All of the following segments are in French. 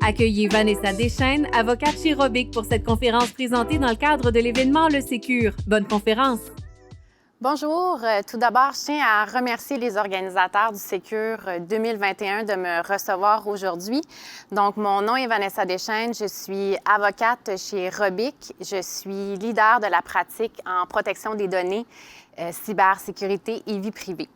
Accueillez Vanessa Deschaines, avocate chez Robic, pour cette conférence présentée dans le cadre de l'événement Le Sécure. Bonne conférence! Bonjour. Tout d'abord, je tiens à remercier les organisateurs du Sécure 2021 de me recevoir aujourd'hui. Donc, mon nom est Vanessa Deschaines. Je suis avocate chez Robic. Je suis leader de la pratique en protection des données, cybersécurité et vie privée.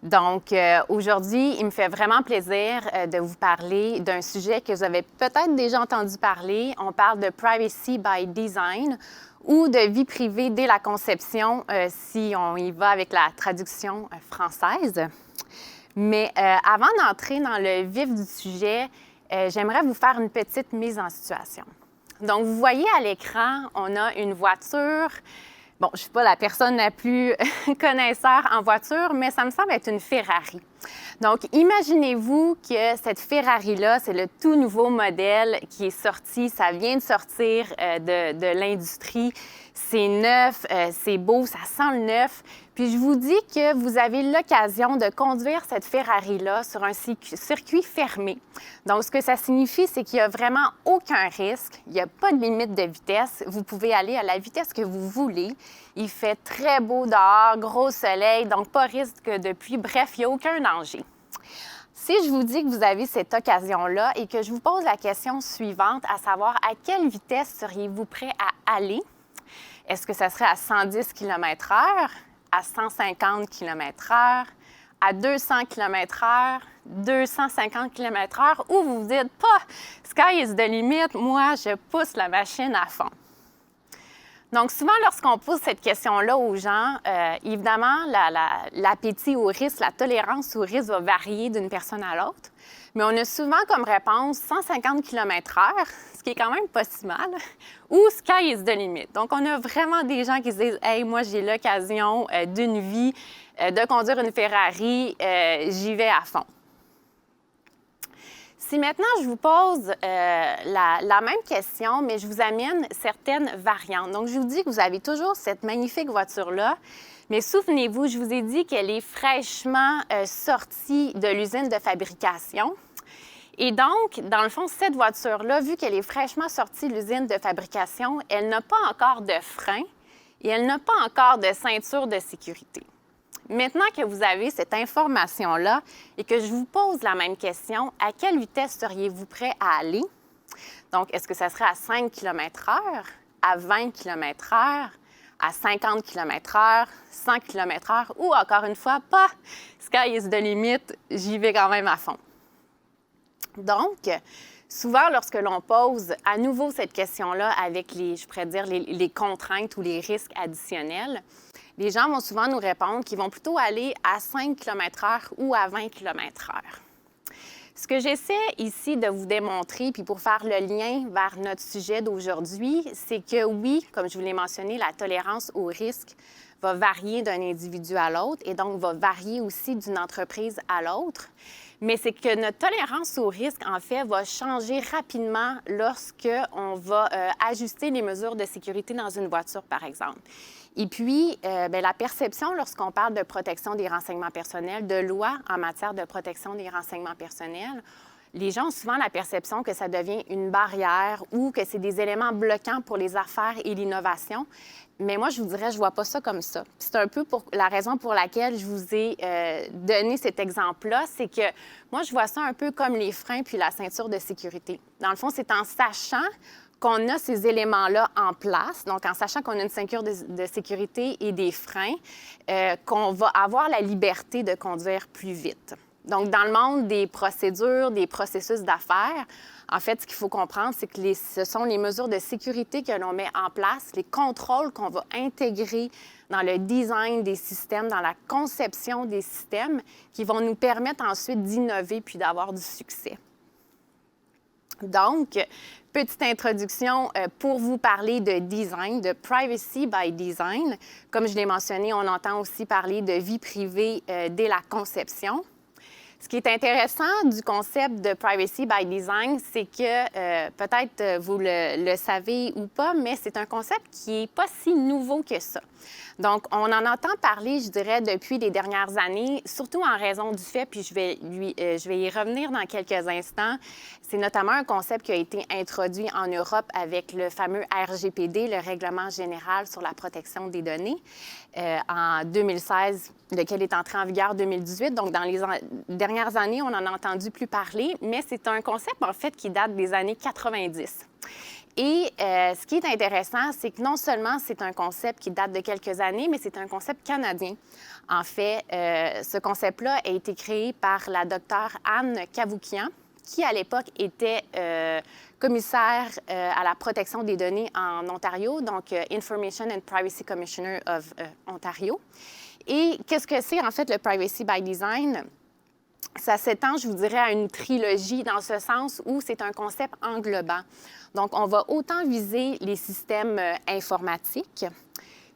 Donc, aujourd'hui, il me fait vraiment plaisir de vous parler d'un sujet que vous avez peut-être déjà entendu parler. On parle de Privacy by Design ou de vie privée dès la conception, si on y va avec la traduction française. Mais avant d'entrer dans le vif du sujet, j'aimerais vous faire une petite mise en situation. Donc, vous voyez à l'écran, on a une voiture. Bon, je ne suis pas la personne la plus connaisseur en voiture, mais ça me semble être une Ferrari. Donc, imaginez-vous que cette Ferrari-là, c'est le tout nouveau modèle qui est sorti. Ça vient de sortir de l'industrie. C'est neuf, c'est beau, ça sent le neuf. Puis, je vous dis que vous avez l'occasion de conduire cette Ferrari-là sur un circuit fermé. Donc, ce que ça signifie, c'est qu'il n'y a vraiment aucun risque. Il n'y a pas de limite de vitesse. Vous pouvez aller à la vitesse que vous voulez. Il fait très beau dehors, gros soleil, donc pas risque de pluie. Bref, il n'y a aucun danger. Si je vous dis que vous avez cette occasion-là et que je vous pose la question suivante, à savoir à quelle vitesse seriez-vous prêt à aller? Est-ce que ça serait à 110 km/h, à 150 km/h, à 200 km/h, 250 km/h, ou vous vous dites pas « sky is the limit », moi, je pousse la machine à fond. Donc, souvent, lorsqu'on pose cette question-là aux gens, évidemment, l'appétit au risque, la tolérance au risque va varier d'une personne à l'autre. Mais on a souvent comme réponse 150 km/h, ce qui est quand même pas si mal, ou sky is the limit. Donc, on a vraiment des gens qui se disent « Hey, moi, j'ai l'occasion d'une vie de conduire une Ferrari, j'y vais à fond ». Si maintenant je vous pose la même question, mais je vous amène certaines variantes. Donc, je vous dis que vous avez toujours cette magnifique voiture-là, mais souvenez-vous, je vous ai dit qu'elle est fraîchement sortie de l'usine de fabrication. Et donc, dans le fond, cette voiture-là, vu qu'elle est fraîchement sortie de l'usine de fabrication, elle n'a pas encore de frein et elle n'a pas encore de ceinture de sécurité. Maintenant que vous avez cette information-là et que je vous pose la même question, à quelle vitesse seriez-vous prêt à aller? Donc, est-ce que ça serait à 5 km/h, à 20 km/h, à 50 km/h, 100 km/h ou, encore une fois, pas sky is the limit, j'y vais quand même à fond. Donc, souvent, lorsque l'on pose à nouveau cette question-là avec les contraintes ou les risques additionnels, les gens vont souvent nous répondre qu'ils vont plutôt aller à 5 km/h ou à 20 km/h. Ce que j'essaie ici de vous démontrer, puis pour faire le lien vers notre sujet d'aujourd'hui, c'est que oui, comme je vous l'ai mentionné, la tolérance au risque va varier d'un individu à l'autre et donc va varier aussi d'une entreprise à l'autre. Mais c'est que notre tolérance au risque, en fait, va changer rapidement lorsqu'on va ajuster les mesures de sécurité dans une voiture, par exemple. Et puis, la perception, lorsqu'on parle de protection des renseignements personnels, de loi en matière de protection des renseignements personnels, les gens ont souvent la perception que ça devient une barrière ou que c'est des éléments bloquants pour les affaires et l'innovation. Mais moi, je vous dirais, je ne vois pas ça comme ça. C'est un peu la raison pour laquelle je vous ai donné cet exemple-là, c'est que moi, je vois ça un peu comme les freins puis la ceinture de sécurité. Dans le fond, c'est en sachant qu'on a ces éléments-là en place, donc en sachant qu'on a une ceinture de sécurité et des freins, qu'on va avoir la liberté de conduire plus vite. Donc, dans le monde des procédures, des processus d'affaires, en fait, ce qu'il faut comprendre, c'est que ce sont les mesures de sécurité que l'on met en place, les contrôles qu'on va intégrer dans le design des systèmes, dans la conception des systèmes, qui vont nous permettre ensuite d'innover puis d'avoir du succès. Donc, petite introduction pour vous parler de design, de Privacy by Design. Comme je l'ai mentionné, on entend aussi parler de vie privée dès la conception. Ce qui est intéressant du concept de Privacy by Design, c'est que peut-être vous le savez ou pas, mais c'est un concept qui n'est pas si nouveau que ça. Donc, on en entend parler, je dirais, depuis les dernières années, surtout en raison du fait, puis je vais y revenir dans quelques instants, c'est notamment un concept qui a été introduit en Europe avec le fameux RGPD, le Règlement général sur la protection des données, en 2016, lequel est entré en vigueur en 2018. Donc, dans les dernières années, on en a entendu plus parler, mais c'est un concept, en fait, qui date des années 90. Et ce qui est intéressant, c'est que non seulement c'est un concept qui date de quelques années, mais c'est un concept canadien. En fait, ce concept-là a été créé par la docteure Anne Cavoukian, qui, à l'époque, était commissaire à la protection des données en Ontario, donc Information and Privacy Commissioner of Ontario. Et qu'est-ce que c'est, en fait, le Privacy by Design? Ça s'étend, je vous dirais, à une trilogie dans ce sens où c'est un concept englobant. Donc, on va autant viser les systèmes informatiques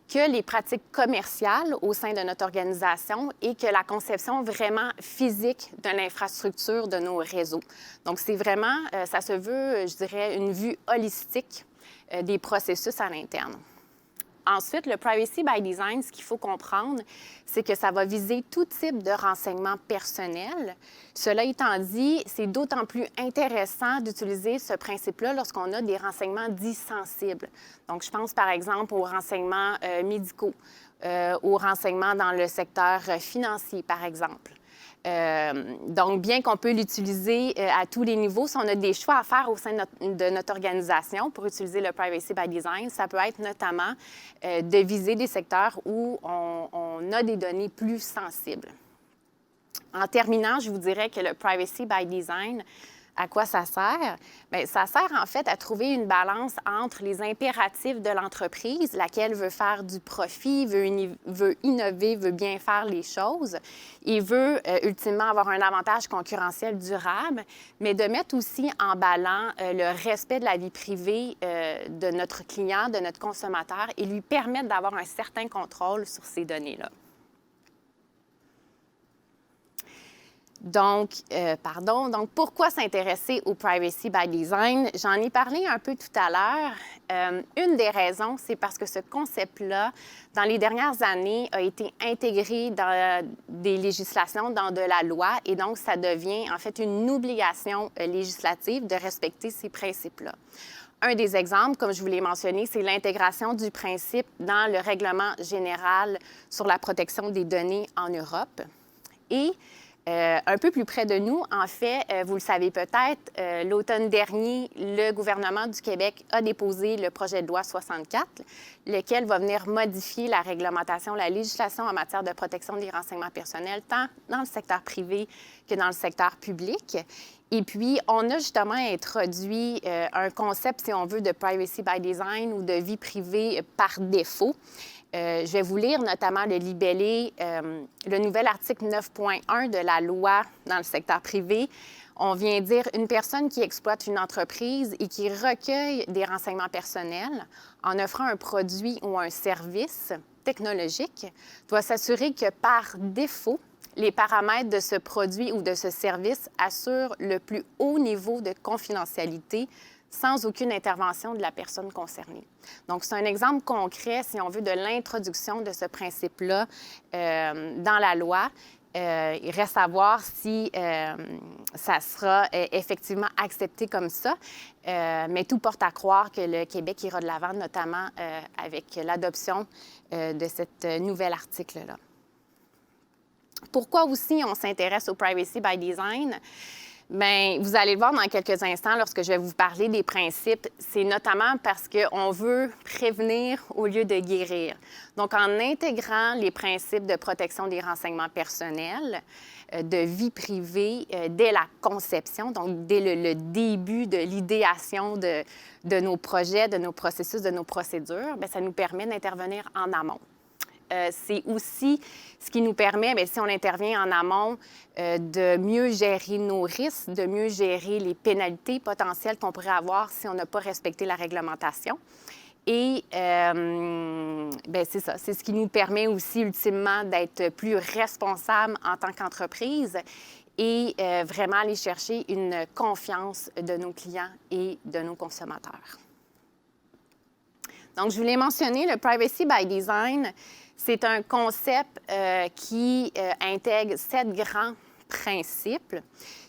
que les pratiques commerciales au sein de notre organisation et que la conception vraiment physique de l'infrastructure de nos réseaux. Donc, c'est vraiment, ça se veut, je dirais, une vue holistique des processus à l'interne. Ensuite, le Privacy by Design, ce qu'il faut comprendre, c'est que ça va viser tout type de renseignements personnels. Cela étant dit, c'est d'autant plus intéressant d'utiliser ce principe-là lorsqu'on a des renseignements dits sensibles. Donc, je pense par exemple aux renseignements médicaux, aux renseignements dans le secteur financier, par exemple. Donc, bien qu'on peut l'utiliser à tous les niveaux, si on a des choix à faire au sein de notre organisation pour utiliser le Privacy by Design, ça peut être notamment de viser des secteurs où on a des données plus sensibles. En terminant, je vous dirais que le Privacy by Design, à quoi ça sert? Bien, ça sert en fait à trouver une balance entre les impératifs de l'entreprise, laquelle veut faire du profit, veut innover, veut bien faire les choses et veut ultimement avoir un avantage concurrentiel durable, mais de mettre aussi en balance le respect de la vie privée de notre client, de notre consommateur et lui permettre d'avoir un certain contrôle sur ces données-là. Donc, pourquoi s'intéresser au Privacy by Design? J'en ai parlé un peu tout à l'heure. Une des raisons, c'est parce que ce concept-là, dans les dernières années, a été intégré dans des législations, dans de la loi, et donc ça devient en fait une obligation législative de respecter ces principes-là. Un des exemples, comme je vous l'ai mentionné, c'est l'intégration du principe dans le Règlement général sur la protection des données en Europe. Et un peu plus près de nous, en fait, vous le savez peut-être, l'automne dernier, le gouvernement du Québec a déposé le projet de loi 64, lequel va venir modifier la réglementation, la législation en matière de protection des renseignements personnels, tant dans le secteur privé que dans le secteur public. Et puis, on a justement introduit un concept, si on veut, de Privacy by Design ou de vie privée par défaut. Je vais vous lire notamment le libellé, le nouvel article 9.1 de la loi dans le secteur privé. On vient dire une personne qui exploite une entreprise et qui recueille des renseignements personnels en offrant un produit ou un service technologique doit s'assurer que par défaut, les paramètres de ce produit ou de ce service assurent le plus haut niveau de confidentialité sans aucune intervention de la personne concernée. Donc, c'est un exemple concret, si on veut, de l'introduction de ce principe-là dans la loi. Il reste à voir si ça sera effectivement accepté comme ça, mais tout porte à croire que le Québec ira de l'avant, notamment avec l'adoption de cet nouvel article-là. Pourquoi aussi on s'intéresse au Privacy by Design? Bien, vous allez le voir dans quelques instants lorsque je vais vous parler des principes. C'est notamment parce qu'on veut prévenir au lieu de guérir. Donc, en intégrant les principes de protection des renseignements personnels, de vie privée dès la conception, donc dès le début de l'idéation de nos projets, de nos processus, de nos procédures, bien, ça nous permet d'intervenir en amont. C'est aussi ce qui nous permet, bien, si on intervient en amont, de mieux gérer nos risques, de mieux gérer les pénalités potentielles qu'on pourrait avoir si on n'a pas respecté la réglementation. Et bien, c'est ça, c'est ce qui nous permet aussi ultimement d'être plus responsable en tant qu'entreprise et vraiment aller chercher une confiance de nos clients et de nos consommateurs. Donc, je vous l'ai mentionné, le Privacy by Design, c'est un concept qui intègre 7 grands principes.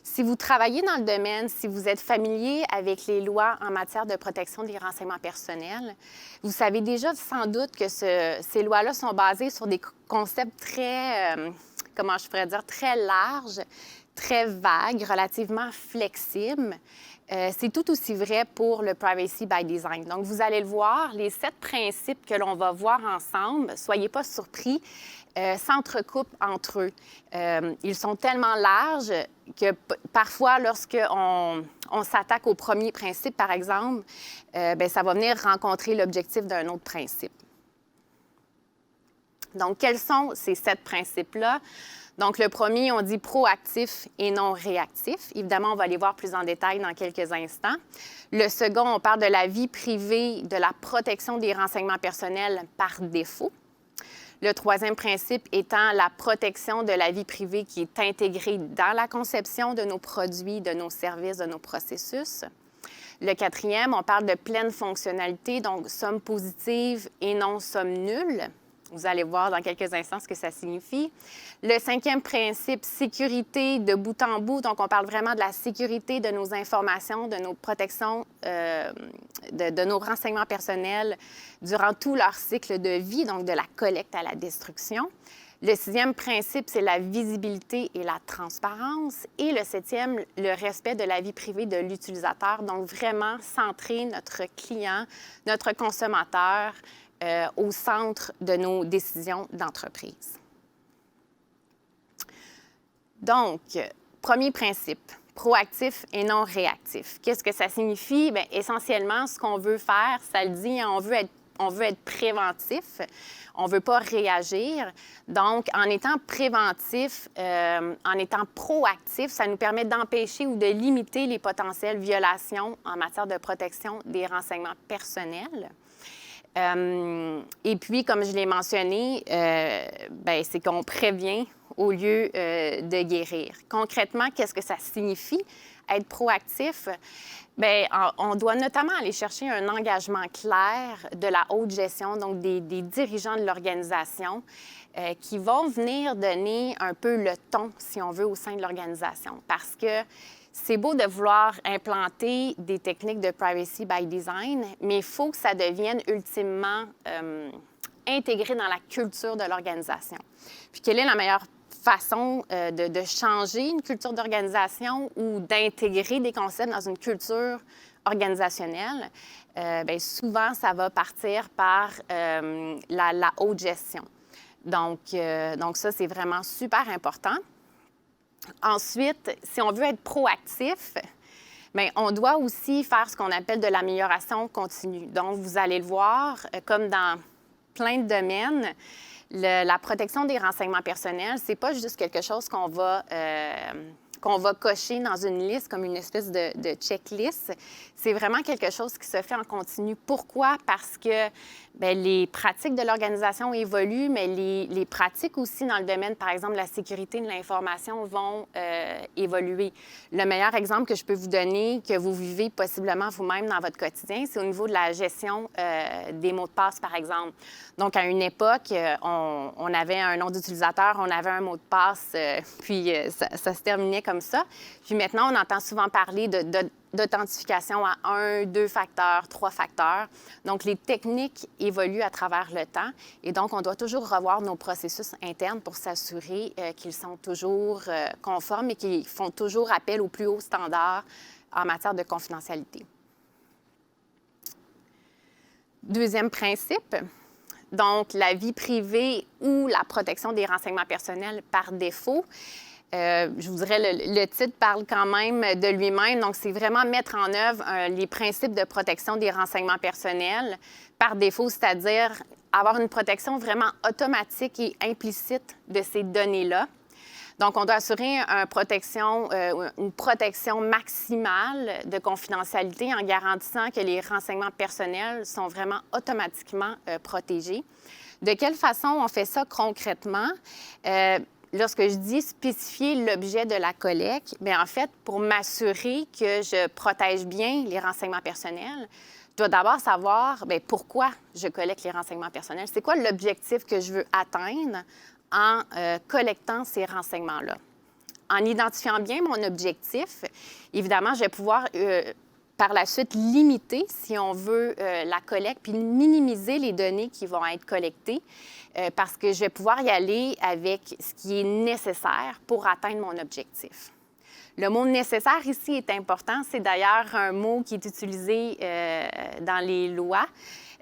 Si vous travaillez dans le domaine, si vous êtes familier avec les lois en matière de protection des renseignements personnels, vous savez déjà sans doute que ces lois-là sont basées sur des concepts très, comment je pourrais dire, très larges, très vagues, relativement flexibles. C'est tout aussi vrai pour le Privacy by Design. Donc, vous allez le voir, les 7 principes que l'on va voir ensemble, soyez pas surpris, s'entrecoupent entre eux. Ils sont tellement larges que parfois, lorsqu'on s'attaque au premier principe, par exemple, ça va venir rencontrer l'objectif d'un autre principe. Donc, quels sont ces 7 principes-là? Donc, le premier, on dit proactif et non réactif. Évidemment, on va aller voir plus en détail dans quelques instants. Le second, on parle de la vie privée, de la protection des renseignements personnels par défaut. Le troisième principe étant la protection de la vie privée qui est intégrée dans la conception de nos produits, de nos services, de nos processus. Le quatrième, on parle de pleine fonctionnalité, donc somme positive et non somme nulle. Vous allez voir dans quelques instants ce que ça signifie. Le cinquième principe, sécurité de bout en bout. Donc, on parle vraiment de la sécurité de nos informations, de nos protections, de nos renseignements personnels durant tout leur cycle de vie, donc de la collecte à la destruction. Le sixième principe, c'est la visibilité et la transparence. Et le septième, le respect de la vie privée de l'utilisateur. Donc, vraiment centrer notre client, notre consommateur, au centre de nos décisions d'entreprise. Donc, premier principe, proactif et non réactif. Qu'est-ce que ça signifie? Bien, essentiellement, ce qu'on veut faire, ça le dit, on veut être préventif, on ne veut pas réagir. Donc, en étant préventif, en étant proactif, ça nous permet d'empêcher ou de limiter les potentielles violations en matière de protection des renseignements personnels. Et puis, comme je l'ai mentionné, c'est qu'on prévient au lieu de guérir. Concrètement, qu'est-ce que ça signifie être proactif? Bien, on doit notamment aller chercher un engagement clair de la haute gestion, donc des dirigeants de l'organisation, qui vont venir donner un peu le ton, si on veut, au sein de l'organisation. Parce que c'est beau de vouloir implanter des techniques de privacy by design, mais il faut que ça devienne ultimement intégré dans la culture de l'organisation. Puis, quelle est la meilleure façon de changer une culture d'organisation ou d'intégrer des concepts dans une culture organisationnelle? Bien, souvent, ça va partir par la haute gestion. Donc ça, c'est vraiment super important. Ensuite, si on veut être proactif, bien, on doit aussi faire ce qu'on appelle de l'amélioration continue. Donc, vous allez le voir, comme dans plein de domaines, la protection des renseignements personnels, c'est pas juste quelque chose qu'on va cocher dans une liste comme une espèce de checklist. C'est vraiment quelque chose qui se fait en continu. Pourquoi? Parce que bien, les pratiques de l'organisation évoluent, mais les pratiques aussi dans le domaine, par exemple, de la sécurité de l'information vont évoluer. Le meilleur exemple que je peux vous donner, que vous vivez possiblement vous-même dans votre quotidien, c'est au niveau de la gestion des mots de passe, par exemple. Donc, à une époque, on avait un nom d'utilisateur, on avait un mot de passe, puis ça se terminait comme ça. Puis maintenant, on entend souvent parler d'authentification à 1, 2 facteurs, 3 facteurs. Donc, les techniques évoluent à travers le temps et donc, on doit toujours revoir nos processus internes pour s'assurer qu'ils sont toujours conformes et qu'ils font toujours appel aux plus hauts standards en matière de confidentialité. Deuxième principe, donc la vie privée ou la protection des renseignements personnels par défaut. Je vous dirais, le titre parle quand même de lui-même. Donc, c'est vraiment mettre en œuvre les principes de protection des renseignements personnels par défaut, c'est-à-dire avoir une protection vraiment automatique et implicite de ces données-là. Donc, on doit assurer une protection maximale de confidentialité en garantissant que les renseignements personnels sont vraiment automatiquement protégés. De quelle façon on fait ça concrètement? lorsque je dis spécifier l'objet de la collecte, bien, en fait, pour m'assurer que je protège bien les renseignements personnels, je dois d'abord savoir bien, pourquoi je collecte les renseignements personnels. C'est quoi l'objectif que je veux atteindre en collectant ces renseignements-là? En identifiant bien mon objectif, évidemment, je vais pouvoir par la suite limiter, si on veut, la collecte, puis minimiser les données qui vont être collectées, parce que je vais pouvoir y aller avec ce qui est nécessaire pour atteindre mon objectif. Le mot « nécessaire » ici est important. C'est d'ailleurs un mot qui est utilisé dans les lois.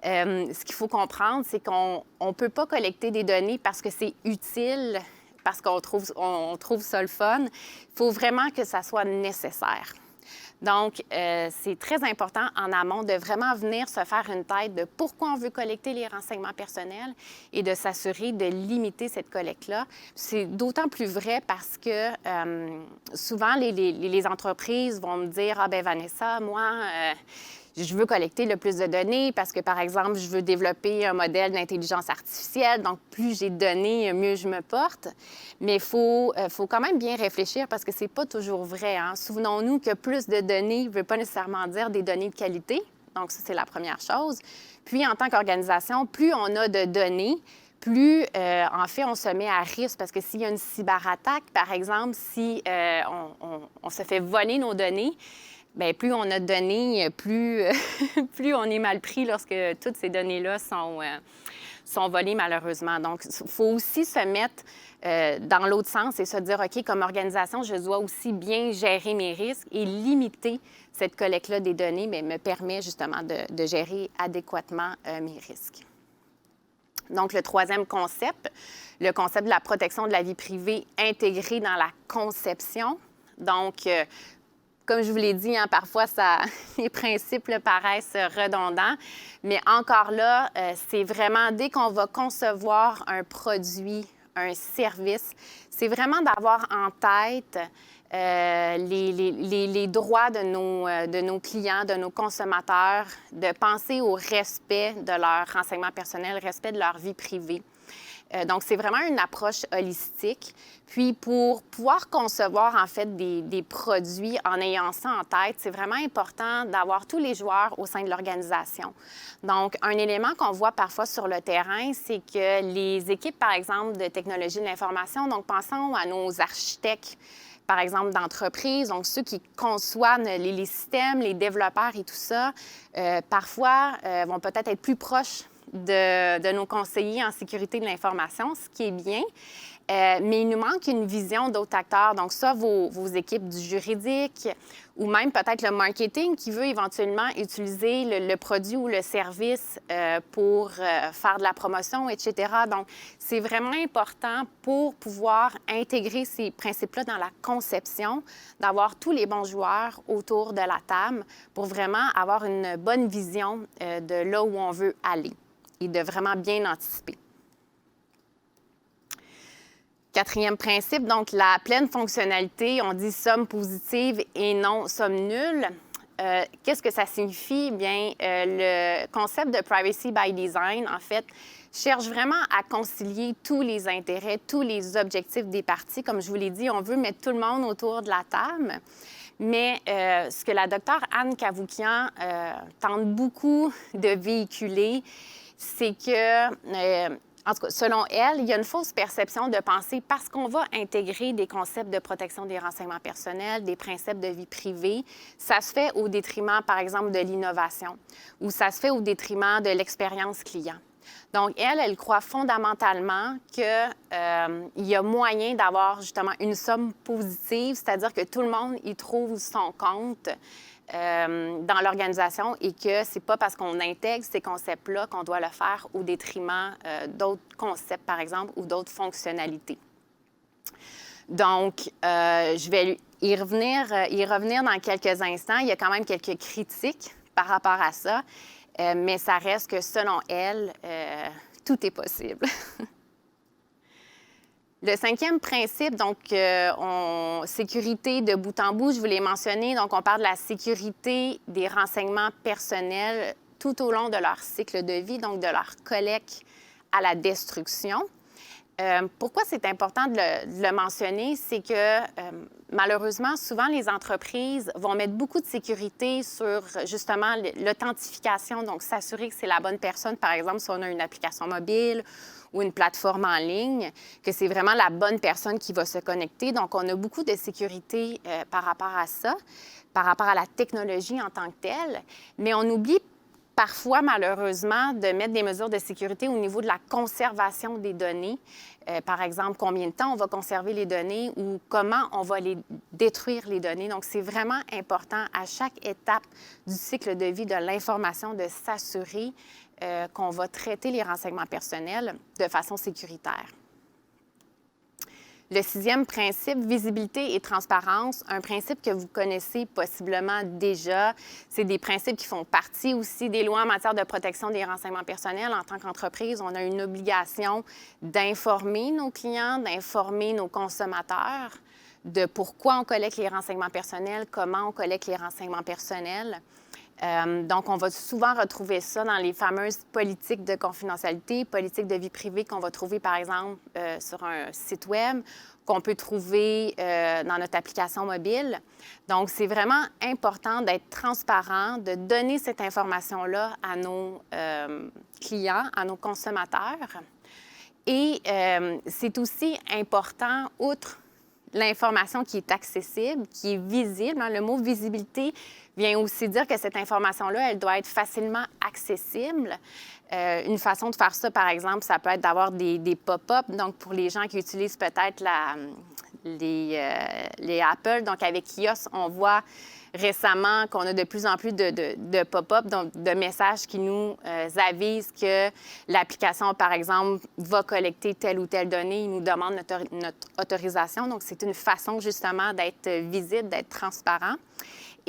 Ce qu'il faut comprendre, c'est qu'on ne peut pas collecter des données parce que c'est utile, parce qu'on trouve ça le fun. Il faut vraiment que ça soit nécessaire. Donc, c'est très important en amont de vraiment venir se faire une tête de pourquoi on veut collecter les renseignements personnels et de s'assurer de limiter cette collecte-là. C'est d'autant plus vrai parce que souvent, les entreprises vont me dire « Ah, bien Vanessa, moi, je veux collecter le plus de données parce que, par exemple, je veux développer un modèle d'intelligence artificielle. Donc, plus j'ai de données, mieux je me porte. » Mais il faut quand même bien réfléchir parce que c'est pas toujours vrai. Hein? Souvenons-nous que plus de données ne veut pas nécessairement dire des données de qualité. Donc, ça, c'est la première chose. Puis, en tant qu'organisation, plus on a de données, plus, en fait, on se met à risque parce que s'il y a une cyberattaque, par exemple, si on se fait voler nos données, bien, plus on a de données, plus, plus on est mal pris lorsque toutes ces données-là sont volées, malheureusement. Donc, il faut aussi se mettre dans l'autre sens et se dire, OK, comme organisation, je dois aussi bien gérer mes risques et limiter cette collecte-là des données, mais me permet justement de gérer adéquatement mes risques. Donc, le troisième concept, le concept de la protection de la vie privée intégrée dans la conception. Donc, comme je vous l'ai dit, hein, parfois, les principes paraissent redondants, mais encore là, c'est vraiment dès qu'on va concevoir un produit, un service, c'est vraiment d'avoir en tête les droits de nos clients, de nos consommateurs, de penser au respect de leurs renseignements personnels, respect de leur vie privée. Donc, c'est vraiment une approche holistique. Puis, pour pouvoir concevoir, en fait, des produits en ayant ça en tête, c'est vraiment important d'avoir tous les joueurs au sein de l'organisation. Donc, un élément qu'on voit parfois sur le terrain, c'est que les équipes, par exemple, de technologie de l'information, donc pensons à nos architectes, par exemple, d'entreprise, donc ceux qui conçoivent les systèmes, les développeurs et tout ça, parfois vont peut-être être plus proches de nos conseillers en sécurité de l'information, ce qui est bien. Mais il nous manque une vision d'autres acteurs. Donc, ça, vos équipes du juridique ou même peut-être le marketing qui veut éventuellement utiliser le produit ou le service pour faire de la promotion, etc. Donc, c'est vraiment important pour pouvoir intégrer ces principes-là dans la conception, d'avoir tous les bons joueurs autour de la table pour vraiment avoir une bonne vision de là où on veut aller et de vraiment bien anticiper. Quatrième principe, donc la pleine fonctionnalité, on dit somme positive et non somme nulle. Qu'est-ce que ça signifie? Bien, le concept de privacy by design, en fait, cherche vraiment à concilier tous les intérêts, tous les objectifs des parties. Comme je vous l'ai dit, on veut mettre tout le monde autour de la table. Mais ce que la docteure Anne Cavoukian tente beaucoup de véhiculer, c'est que, en tout cas, selon elle, il y a une fausse perception de penser parce qu'on va intégrer des concepts de protection des renseignements personnels, des principes de vie privée, ça se fait au détriment, par exemple, de l'innovation ou ça se fait au détriment de l'expérience client. Donc, elle croit fondamentalement qu'il y a moyen d'avoir justement une somme positive, c'est-à-dire que tout le monde y trouve son compte dans l'organisation et que c'est pas parce qu'on intègre ces concepts-là qu'on doit le faire au détriment d'autres concepts, par exemple, ou d'autres fonctionnalités. Donc, je vais y revenir dans quelques instants. Il y a quand même quelques critiques par rapport à ça, mais ça reste que, selon elle, tout est possible. Le cinquième principe, donc, sécurité de bout en bout, je vous l'ai mentionné, donc on parle de la sécurité des renseignements personnels tout au long de leur cycle de vie, donc de leur collecte à la destruction. Pourquoi c'est important de le mentionner? C'est que malheureusement, souvent, les entreprises vont mettre beaucoup de sécurité sur justement l'authentification, donc s'assurer que c'est la bonne personne, par exemple, si on a une application mobile ou une plateforme en ligne, que c'est vraiment la bonne personne qui va se connecter. Donc, on a beaucoup de sécurité par rapport à ça, par rapport à la technologie en tant que telle, mais on oublie parfois, malheureusement, de mettre des mesures de sécurité au niveau de la conservation des données. Par exemple, combien de temps on va conserver les données ou comment on va les détruire les données. Donc, c'est vraiment important à chaque étape du cycle de vie de l'information de s'assurer qu'on va traiter les renseignements personnels de façon sécuritaire. Le 6e principe, visibilité et transparence, un principe que vous connaissez possiblement déjà. C'est des principes qui font partie aussi des lois en matière de protection des renseignements personnels. En tant qu'entreprise, on a une obligation d'informer nos clients, d'informer nos consommateurs de pourquoi on collecte les renseignements personnels, comment on collecte les renseignements personnels. Donc, on va souvent retrouver ça dans les fameuses politiques de confidentialité, politiques de vie privée qu'on va trouver, par exemple, sur un site Web, qu'on peut trouver dans notre application mobile. Donc, c'est vraiment important d'être transparent, de donner cette information-là à nos clients, à nos consommateurs. Et c'est aussi important, outre l'information qui est accessible, qui est visible, le mot visibilité vient aussi dire que cette information-là, elle doit être facilement accessible. Une façon de faire ça, par exemple, ça peut être d'avoir des pop-up. Donc, pour les gens qui utilisent peut-être les Apple, donc avec iOS, on voit récemment qu'on a de plus en plus de pop-up, donc de messages qui nous avisent que l'application, par exemple, va collecter telle ou telle donnée. Il nous demande notre autorisation. Donc, c'est une façon justement d'être visible, d'être transparent.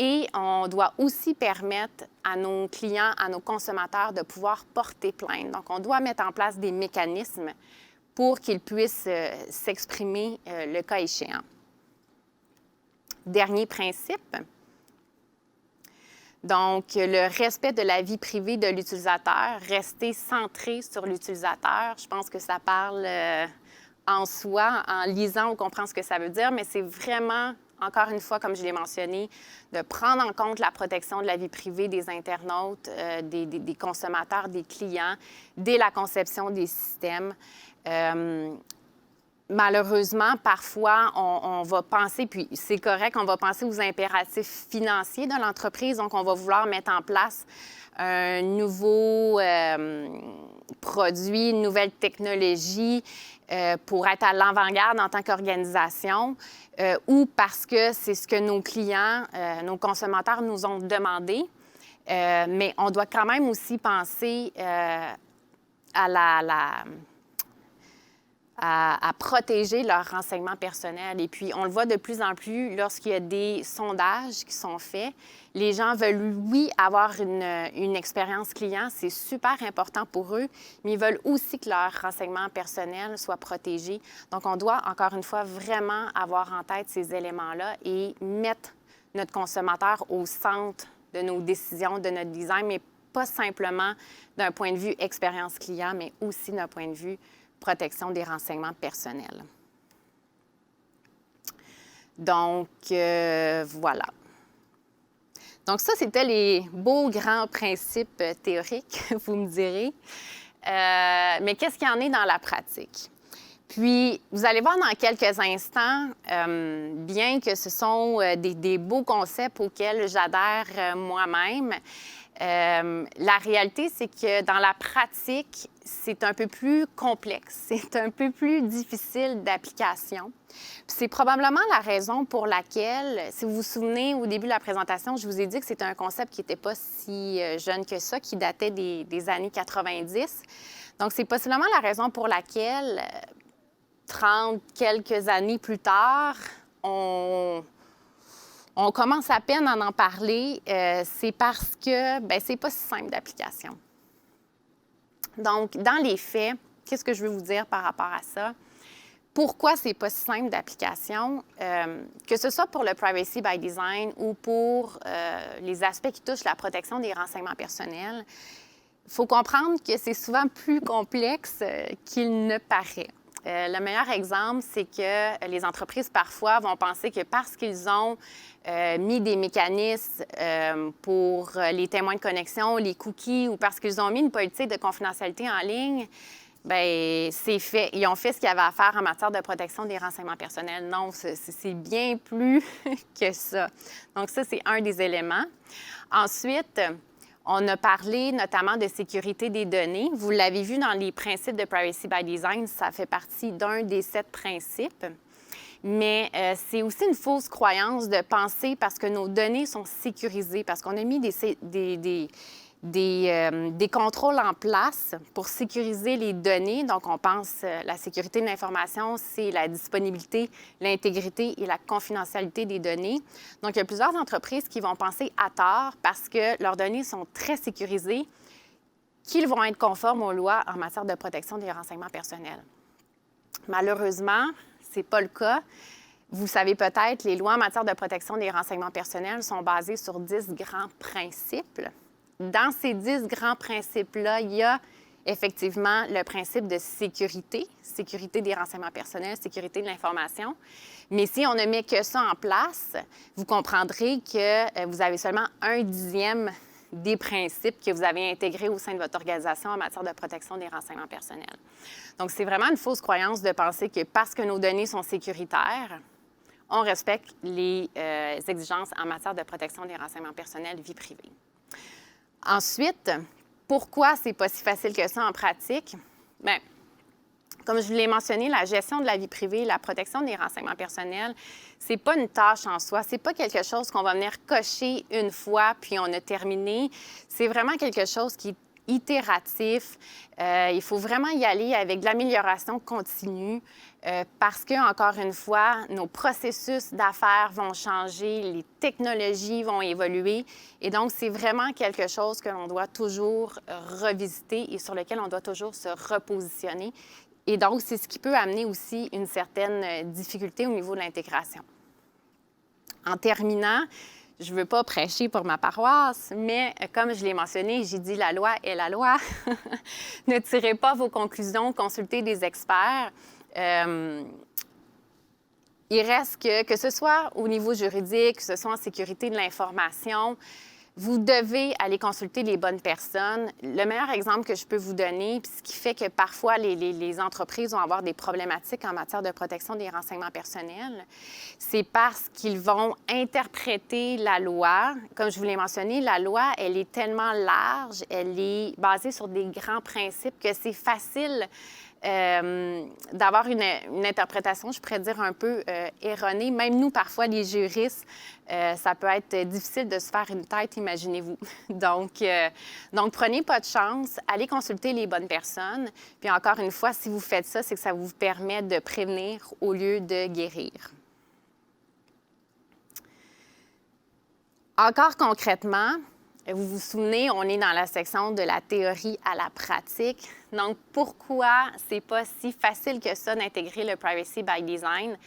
Et on doit aussi permettre à nos clients, à nos consommateurs de pouvoir porter plainte. Donc, on doit mettre en place des mécanismes pour qu'ils puissent s'exprimer le cas échéant. Dernier principe. Donc, le respect de la vie privée de l'utilisateur, rester centré sur l'utilisateur. Je pense que ça parle en soi, en lisant, on comprend ce que ça veut dire, mais c'est vraiment, encore une fois, comme je l'ai mentionné, de prendre en compte la protection de la vie privée des internautes, des consommateurs, des clients, dès la conception des systèmes. Malheureusement, parfois, on va penser, puis c'est correct, on va penser aux impératifs financiers de l'entreprise. Donc, on va vouloir mettre en place un nouveau produit, une nouvelle technologie pour être à l'avant-garde en tant qu'organisation ou parce que c'est ce que nos clients, nos consommateurs nous ont demandé. Mais on doit quand même aussi penser à protéger leurs renseignements personnels. Et puis, on le voit de plus en plus lorsqu'il y a des sondages qui sont faits. Les gens veulent, oui, avoir une expérience client. C'est super important pour eux, mais ils veulent aussi que leurs renseignements personnels soient protégés. Donc, on doit, encore une fois, vraiment avoir en tête ces éléments-là et mettre notre consommateur au centre de nos décisions, de notre design, mais pas simplement d'un point de vue expérience client, mais aussi d'un point de vue protection des renseignements personnels. Donc, voilà. Donc, ça, c'était les beaux grands principes théoriques, vous me direz. Mais qu'est-ce qu'il y en est dans la pratique? Puis, vous allez voir dans quelques instants, bien que ce sont des beaux concepts auxquels j'adhère moi-même, la réalité, c'est que dans la pratique, c'est un peu plus complexe, c'est un peu plus difficile d'application. C'est probablement la raison pour laquelle, si vous vous souvenez, au début de la présentation, je vous ai dit que c'était un concept qui n'était pas si jeune que ça, qui datait des années 90. Donc, c'est possiblement la raison pour laquelle, 30 quelques années plus tard, on commence à peine à en parler, c'est parce que c'est pas si simple d'application. Donc, dans les faits, qu'est-ce que je veux vous dire par rapport à ça? Pourquoi c'est pas si simple d'application? Que ce soit pour le Privacy by Design ou pour les aspects qui touchent la protection des renseignements personnels, il faut comprendre que c'est souvent plus complexe qu'il ne paraît. Le meilleur exemple, c'est que les entreprises, parfois, vont penser que parce qu'ils ont mis des mécanismes pour les témoins de connexion, les cookies, ou parce qu'ils ont mis une politique de confidentialité en ligne, bien, c'est fait. Ils ont fait ce qu'il y avait à faire en matière de protection des renseignements personnels. Non, c'est bien plus que ça. Donc, ça, c'est un des éléments. Ensuite, on a parlé notamment de sécurité des données. Vous l'avez vu dans les principes de Privacy by Design, ça fait partie d'un des 7 principes. Mais c'est aussi une fausse croyance de penser parce que nos données sont sécurisées, parce qu'on a mis des contrôles en place pour sécuriser les données. Donc, on pense la sécurité de l'information, c'est la disponibilité, l'intégrité et la confidentialité des données. Donc, il y a plusieurs entreprises qui vont penser à tort parce que leurs données sont très sécurisées qu'ils vont être conformes aux lois en matière de protection des renseignements personnels. Malheureusement, ce n'est pas le cas. Vous savez peut-être, les lois en matière de protection des renseignements personnels sont basées sur 10 grands principes. Dans ces 10 grands principes-là, il y a effectivement le principe de sécurité, sécurité des renseignements personnels, sécurité de l'information. Mais si on ne met que ça en place, vous comprendrez que vous avez seulement 1/10 des principes que vous avez intégrés au sein de votre organisation en matière de protection des renseignements personnels. Donc, c'est vraiment une fausse croyance de penser que parce que nos données sont sécuritaires, on respecte les exigences en matière de protection des renseignements personnels, vie privée. Ensuite, pourquoi c'est pas si facile que ça en pratique? Bien, comme je vous l'ai mentionné, la gestion de la vie privée, la protection des renseignements personnels, c'est pas une tâche en soi. C'est pas quelque chose qu'on va venir cocher une fois puis on a terminé. C'est vraiment quelque chose qui est itératif. Il faut vraiment y aller avec de l'amélioration continue parce que, encore une fois, nos processus d'affaires vont changer, les technologies vont évoluer. Et donc, c'est vraiment quelque chose que l'on doit toujours revisiter et sur lequel on doit toujours se repositionner. Et donc, c'est ce qui peut amener aussi une certaine difficulté au niveau de l'intégration. En terminant, je ne veux pas prêcher pour ma paroisse, mais comme je l'ai mentionné, j'ai dit la loi est la loi. Ne tirez pas vos conclusions, consultez des experts. Il reste que ce soit au niveau juridique, que ce soit en sécurité de l'information, vous devez aller consulter les bonnes personnes. Le meilleur exemple que je peux vous donner, puis ce qui fait que parfois les entreprises vont avoir des problématiques en matière de protection des renseignements personnels, c'est parce qu'ils vont interpréter la loi. Comme je vous l'ai mentionné, la loi, elle est tellement large, elle est basée sur des grands principes que c'est facile d'avoir une interprétation, je pourrais dire, un peu erronée. Même nous, parfois, les juristes, ça peut être difficile de se faire une tête, imaginez-vous. Donc, prenez pas de chance, allez consulter les bonnes personnes. Puis encore une fois, si vous faites ça, c'est que ça vous permet de prévenir au lieu de guérir. Encore concrètement, vous vous souvenez, on est dans la section de la théorie à la pratique. Donc, pourquoi c'est pas si facile que ça d'intégrer le Privacy by Design?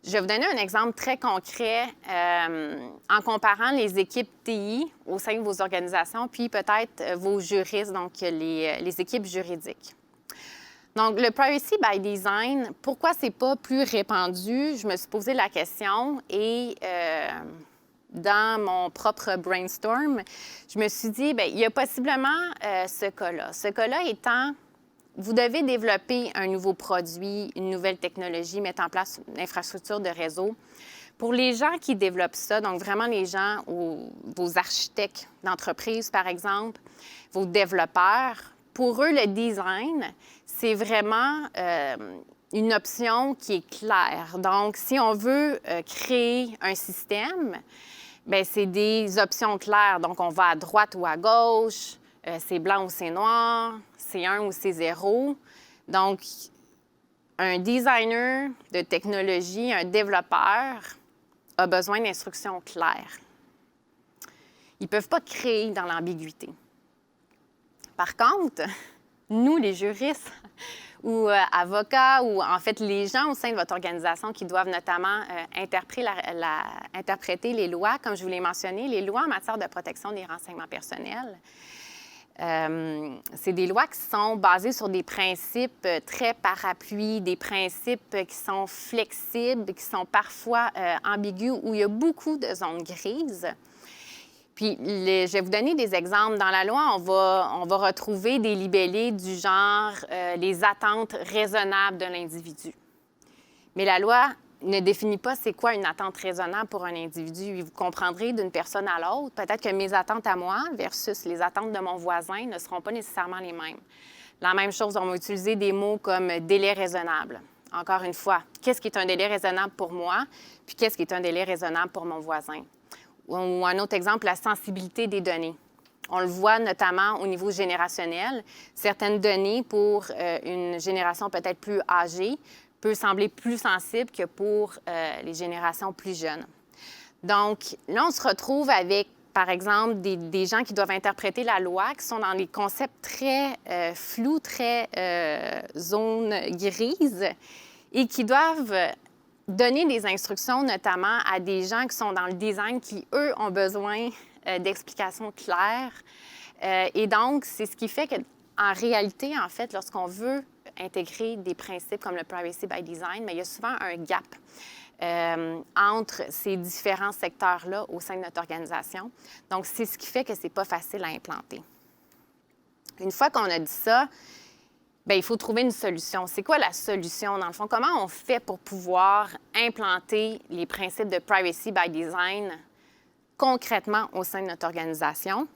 Je vais vous donner un exemple très concret en comparant les équipes TI au sein de vos organisations, puis peut-être vos juristes, donc les équipes juridiques. Donc, le Privacy by Design, pourquoi c'est pas plus répandu? Je me suis posé la question et dans mon propre brainstorm, je me suis dit, bien, il y a possiblement ce cas-là. Ce cas-là étant, vous devez développer un nouveau produit, une nouvelle technologie, mettre en place une infrastructure de réseau. Pour les gens qui développent ça, donc vraiment les gens, vos architectes d'entreprise, par exemple, vos développeurs, pour eux, le design, c'est vraiment une option qui est claire. Donc, si on veut créer un système, bien, c'est des options claires. Donc, on va à droite ou à gauche, c'est blanc ou c'est noir, c'est 1 ou c'est 0. Donc, un designer de technologie, un développeur, a besoin d'instructions claires. Ils ne peuvent pas créer dans l'ambiguïté. Par contre, nous, les juristes ou avocats, ou en fait les gens au sein de votre organisation qui doivent notamment interpréter les lois, comme je vous l'ai mentionné, les lois en matière de protection des renseignements personnels, C'est des lois qui sont basées sur des principes très parapluies, des principes qui sont flexibles, qui sont parfois ambigus, où il y a beaucoup de zones grises. Puis, je vais vous donner des exemples. Dans la loi, on va retrouver des libellés du genre les attentes raisonnables de l'individu. Mais la loi ne définit pas c'est quoi une attente raisonnable pour un individu. Et vous comprendrez d'une personne à l'autre, peut-être que mes attentes à moi versus les attentes de mon voisin ne seront pas nécessairement les mêmes. La même chose, on va utiliser des mots comme délai raisonnable. Encore une fois, qu'est-ce qui est un délai raisonnable pour moi, puis qu'est-ce qui est un délai raisonnable pour mon voisin? Ou un autre exemple, la sensibilité des données. On le voit notamment au niveau générationnel. Certaines données pour une génération peut-être plus âgée peut sembler plus sensible que pour les générations plus jeunes. Donc, là, on se retrouve avec, par exemple, des gens qui doivent interpréter la loi, qui sont dans des concepts très flous, très zone grise, et qui doivent donner des instructions, notamment à des gens qui sont dans le design, qui, eux, ont besoin d'explications claires. Et donc, c'est ce qui fait qu'en réalité, en fait, lorsqu'on veut intégrer des principes comme le privacy by design, mais il y a souvent un gap entre ces différents secteurs-là au sein de notre organisation. Donc, c'est ce qui fait que ce n'est pas facile à implanter. Une fois qu'on a dit ça, bien, il faut trouver une solution. C'est quoi la solution, dans le fond? Comment on fait pour pouvoir implanter les principes de privacy by design concrètement au sein de notre organisation?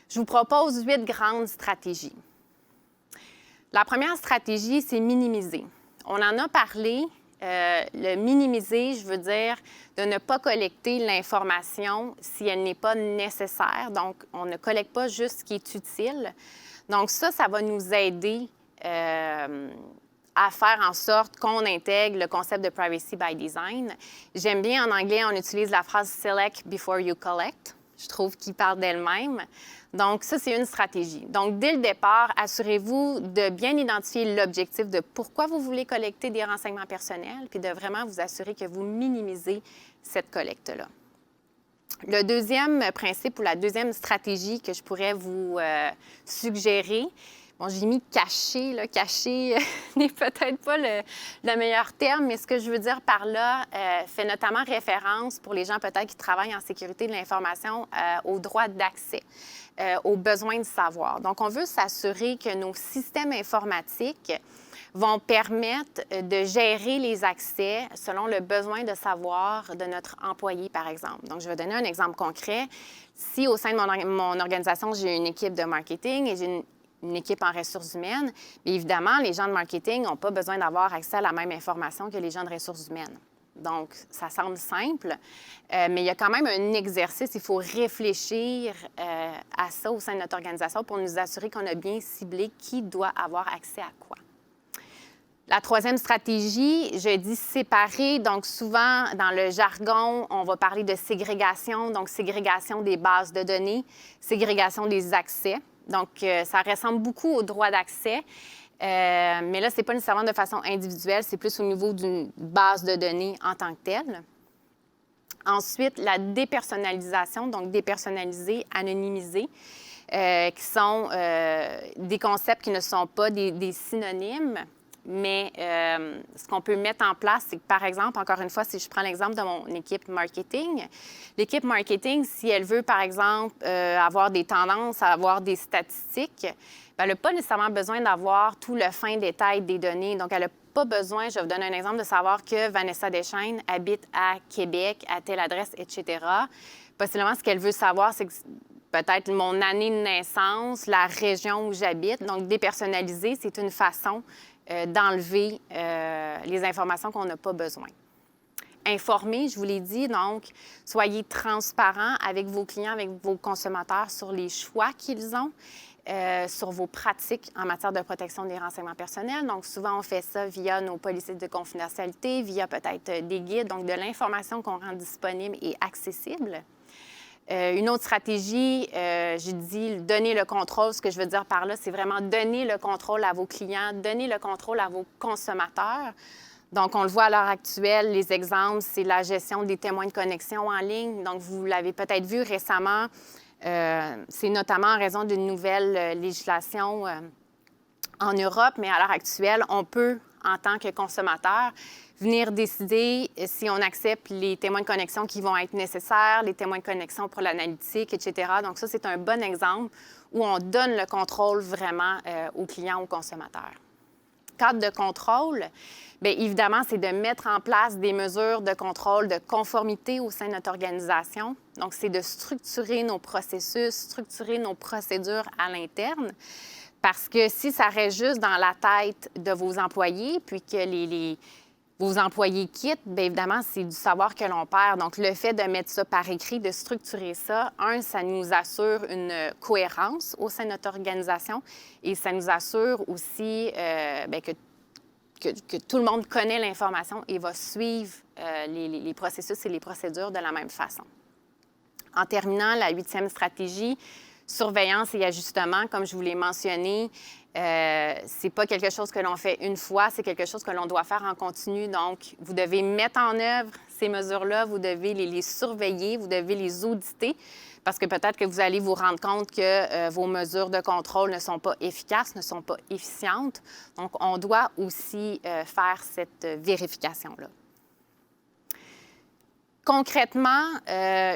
Je vous propose 8 grandes stratégies. La première stratégie, c'est minimiser. On en a parlé. Le minimiser, je veux dire de ne pas collecter l'information si elle n'est pas nécessaire. Donc, on ne collecte pas juste ce qui est utile. Donc, ça va nous aider à faire en sorte qu'on intègre le concept de privacy by design. J'aime bien en anglais, on utilise la phrase « select before you collect ». Je trouve qu'il parle d'elle-même. Donc, ça, c'est une stratégie. Donc, dès le départ, assurez-vous de bien identifier l'objectif de pourquoi vous voulez collecter des renseignements personnels, puis de vraiment vous assurer que vous minimisez cette collecte-là. Le deuxième principe ou la deuxième stratégie que je pourrais vous suggérer, bon, j'ai mis cacher, là. Cacher n'est peut-être pas le meilleur terme, mais ce que je veux dire par là fait notamment référence pour les gens peut-être qui travaillent en sécurité de l'information au droit d'accès, aux besoins de savoir. Donc, on veut s'assurer que nos systèmes informatiques vont permettre de gérer les accès selon le besoin de savoir de notre employé, par exemple. Donc, je vais donner un exemple concret. Si au sein de mon organisation, j'ai une équipe de marketing et j'ai une équipe en ressources humaines, bien évidemment, les gens de marketing n'ont pas besoin d'avoir accès à la même information que les gens de ressources humaines. Donc, ça semble simple, mais il y a quand même un exercice. Il faut réfléchir à ça au sein de notre organisation pour nous assurer qu'on a bien ciblé qui doit avoir accès à quoi. La troisième stratégie, je dis séparer. Donc, souvent, dans le jargon, on va parler de ségrégation. Donc, ségrégation des bases de données, ségrégation des accès. Donc, ça ressemble beaucoup au droit d'accès. Mais là, ce n'est pas nécessairement de façon individuelle, c'est plus au niveau d'une base de données en tant que telle. Ensuite, la dépersonnalisation, donc dépersonnaliser, anonymiser, qui sont des concepts qui ne sont pas des synonymes, mais ce qu'on peut mettre en place, c'est que, par exemple, encore une fois, si je prends l'exemple de mon équipe marketing, l'équipe marketing, si elle veut, par exemple, avoir des tendances, avoir des statistiques, bien, elle n'a pas nécessairement besoin d'avoir tout le fin détail des données. Donc, elle n'a pas besoin, je vais vous donner un exemple, de savoir que Vanessa Deschaines habite à Québec, à telle adresse, etc. Possiblement, ce qu'elle veut savoir, c'est que peut-être mon année de naissance, la région où j'habite. Donc, dépersonnaliser, c'est une façon d'enlever les informations qu'on n'a pas besoin. Informer, je vous l'ai dit, donc, soyez transparent avec vos clients, avec vos consommateurs sur les choix qu'ils ont, sur vos pratiques en matière de protection des renseignements personnels. Donc, souvent, on fait ça via nos politiques de confidentialité, via peut-être des guides, donc de l'information qu'on rend disponible et accessible. Une autre stratégie, j'ai dit donner le contrôle. Ce que je veux dire par là, c'est vraiment donner le contrôle à vos clients, donner le contrôle à vos consommateurs. Donc, on le voit à l'heure actuelle, les exemples, c'est la gestion des témoins de connexion en ligne. Donc, vous l'avez peut-être vu récemment, C'est notamment en raison d'une nouvelle législation en Europe, mais à l'heure actuelle, on peut, en tant que consommateur, venir décider si on accepte les témoins de connexion qui vont être nécessaires, les témoins de connexion pour l'analytique, etc. Donc ça, c'est un bon exemple où on donne le contrôle vraiment au client, au consommateur. Cadre de contrôle, bien évidemment, c'est de mettre en place des mesures de contrôle de conformité au sein de notre organisation. Donc, c'est de structurer nos processus, structurer nos procédures à l'interne. Parce que si ça reste juste dans la tête de vos employés, puis que vos employés quittent, bien évidemment, c'est du savoir que l'on perd. Donc, le fait de mettre ça par écrit, de structurer ça, ça nous assure une cohérence au sein de notre organisation et ça nous assure aussi bien, que tout le monde connaît l'information et va suivre les processus et les procédures de la même façon. En terminant, la 8e stratégie, surveillance et ajustement, comme je vous l'ai mentionné, c'est pas quelque chose que l'on fait une fois, c'est quelque chose que l'on doit faire en continu. Donc, vous devez mettre en œuvre ces mesures-là, vous devez les surveiller, vous devez les auditer, parce que peut-être que vous allez vous rendre compte que vos mesures de contrôle ne sont pas efficaces, ne sont pas efficientes. Donc, on doit aussi faire cette vérification-là. Concrètement,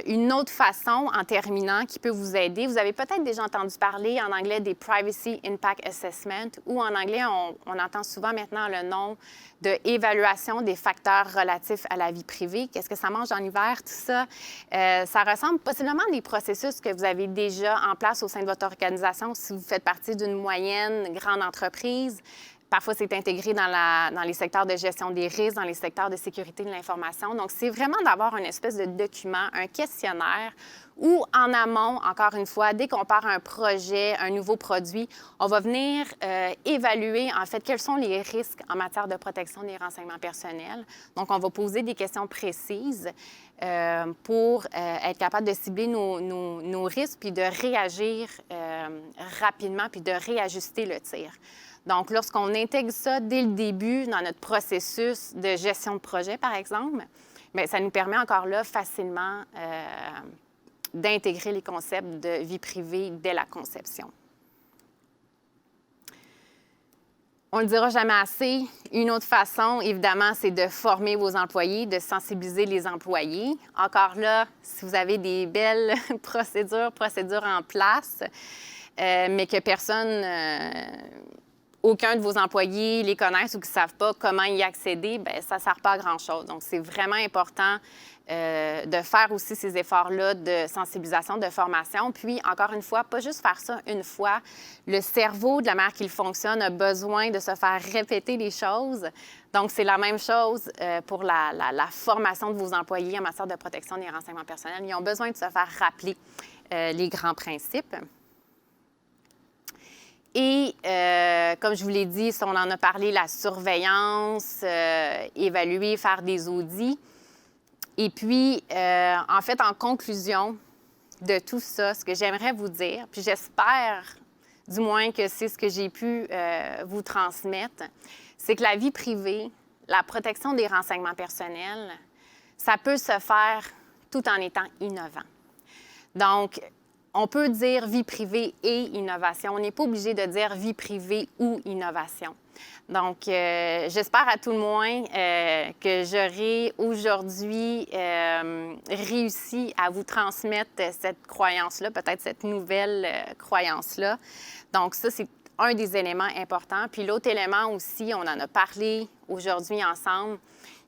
une autre façon, en terminant, qui peut vous aider, vous avez peut-être déjà entendu parler en anglais des Privacy Impact Assessment, ou en anglais, on entend souvent maintenant le nom de évaluation des facteurs relatifs à la vie privée. Qu'est-ce que ça mange en hiver, tout ça? Ça ressemble possiblement à des processus que vous avez déjà en place au sein de votre organisation si vous faites partie d'une moyenne grande entreprise. Parfois, c'est intégré dans les secteurs de gestion des risques, dans les secteurs de sécurité de l'information. Donc, c'est vraiment d'avoir une espèce de document, un questionnaire où, en amont, encore une fois, dès qu'on part un projet, un nouveau produit, on va venir évaluer, en fait, quels sont les risques en matière de protection des renseignements personnels. Donc, on va poser des questions précises pour être capable de cibler nos risques puis de réagir rapidement puis de réajuster le tir. Donc, lorsqu'on intègre ça dès le début dans notre processus de gestion de projet, par exemple, bien, ça nous permet encore là facilement d'intégrer les concepts de vie privée dès la conception. On ne le dira jamais assez. Une autre façon, évidemment, c'est de former vos employés, de sensibiliser les employés. Encore là, si vous avez des belles procédures en place, mais que aucun de vos employés les connaissent ou qui ne savent pas comment y accéder, bien, ça ne sert pas à grand-chose. Donc, c'est vraiment important de faire aussi ces efforts-là de sensibilisation, de formation. Puis, encore une fois, pas juste faire ça une fois. Le cerveau, de la manière qu'il fonctionne, a besoin de se faire répéter les choses. Donc, c'est la même chose pour la formation de vos employés en matière de protection des renseignements personnels. Ils ont besoin de se faire rappeler les grands principes. Et, comme je vous l'ai dit, on en a parlé, la surveillance, évaluer, faire des audits. Et puis, en fait, en conclusion de tout ça, ce que j'aimerais vous dire, puis j'espère du moins que c'est ce que j'ai pu vous transmettre, c'est que la vie privée, la protection des renseignements personnels, ça peut se faire tout en étant innovant. Donc, on peut dire vie privée et innovation. On n'est pas obligé de dire vie privée ou innovation. Donc, j'espère à tout le moins que j'aurai aujourd'hui réussi à vous transmettre cette croyance-là, peut-être cette nouvelle croyance-là. Donc, ça, c'est un des éléments importants. Puis l'autre élément aussi, on en a parlé aujourd'hui ensemble,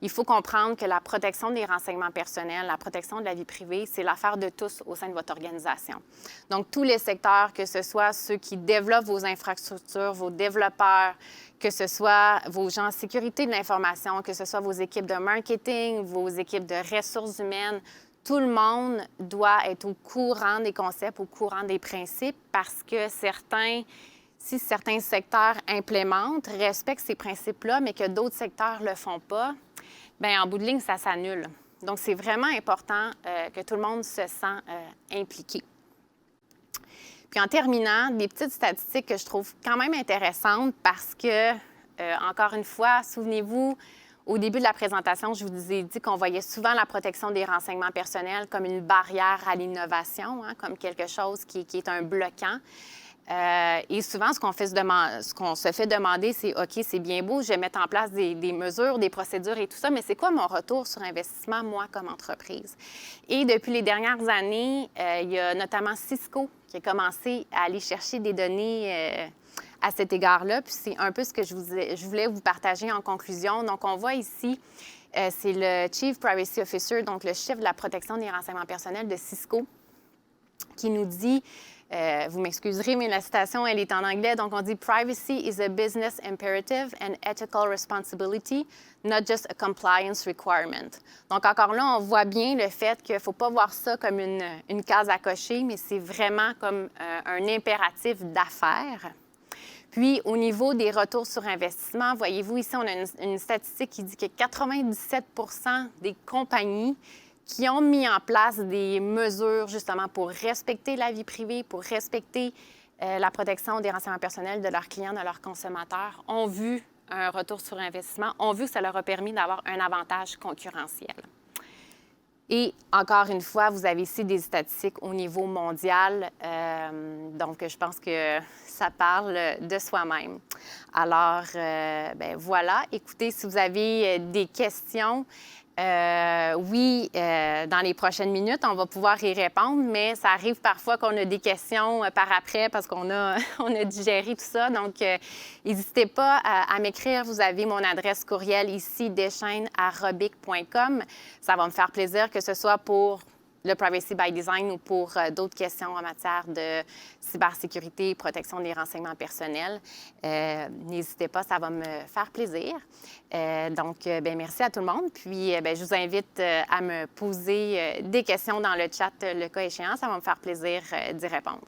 il faut comprendre que la protection des renseignements personnels, la protection de la vie privée, c'est l'affaire de tous au sein de votre organisation. Donc, tous les secteurs, que ce soit ceux qui développent vos infrastructures, vos développeurs, que ce soit vos gens en sécurité de l'information, que ce soit vos équipes de marketing, vos équipes de ressources humaines, tout le monde doit être au courant des concepts, au courant des principes, parce que si certains secteurs implémentent, respectent ces principes-là, mais que d'autres secteurs ne le font pas, bien, en bout de ligne, ça s'annule. Donc, c'est vraiment important que tout le monde se sent impliqué. Puis, en terminant, des petites statistiques que je trouve quand même intéressantes parce que, encore une fois, souvenez-vous, Au début de la présentation, je vous ai dit qu'on voyait souvent la protection des renseignements personnels comme une barrière à l'innovation, hein, comme quelque chose qui est un bloquant. Et souvent, ce qu'on se fait demander, c'est OK, c'est bien beau, je vais mettre en place des mesures, des procédures et tout ça, mais c'est quoi mon retour sur investissement, moi, comme entreprise? Et depuis les dernières années, il y a notamment Cisco qui a commencé à aller chercher des données à cet égard-là. Puis c'est un peu ce que je voulais vous partager en conclusion. Donc, on voit ici, c'est le Chief Privacy Officer, donc le chef de la protection des renseignements personnels de Cisco, qui nous dit, vous m'excuserez, mais la citation, elle est en anglais, donc on dit « Privacy is a business imperative and ethical responsibility, not just a compliance requirement ». Donc encore là, on voit bien le fait qu'il ne faut pas voir ça comme une case à cocher, mais c'est vraiment comme un impératif d'affaires. Puis, au niveau des retours sur investissement, voyez-vous, ici, on a une statistique qui dit que 97 des compagnies qui ont mis en place des mesures, justement, pour respecter la vie privée, pour respecter la protection des renseignements personnels de leurs clients, de leurs consommateurs, ont vu un retour sur investissement, ont vu que ça leur a permis d'avoir un avantage concurrentiel. Et encore une fois, vous avez ici des statistiques au niveau mondial, donc je pense que ça parle de soi-même. Alors, voilà. Écoutez, si vous avez des questions, dans les prochaines minutes, on va pouvoir y répondre, mais ça arrive parfois qu'on a des questions par après parce qu'on a, on a digéré tout ça. Donc, n'hésitez pas à m'écrire. Vous avez mon adresse courriel ici, deschaines@robic.com. Ça va me faire plaisir que ce soit pour le Privacy by Design ou pour d'autres questions en matière de cybersécurité, protection des renseignements personnels. N'hésitez pas, ça va me faire plaisir. Merci à tout le monde. Puis, je vous invite à me poser des questions dans le chat, le cas échéant. Ça va me faire plaisir d'y répondre.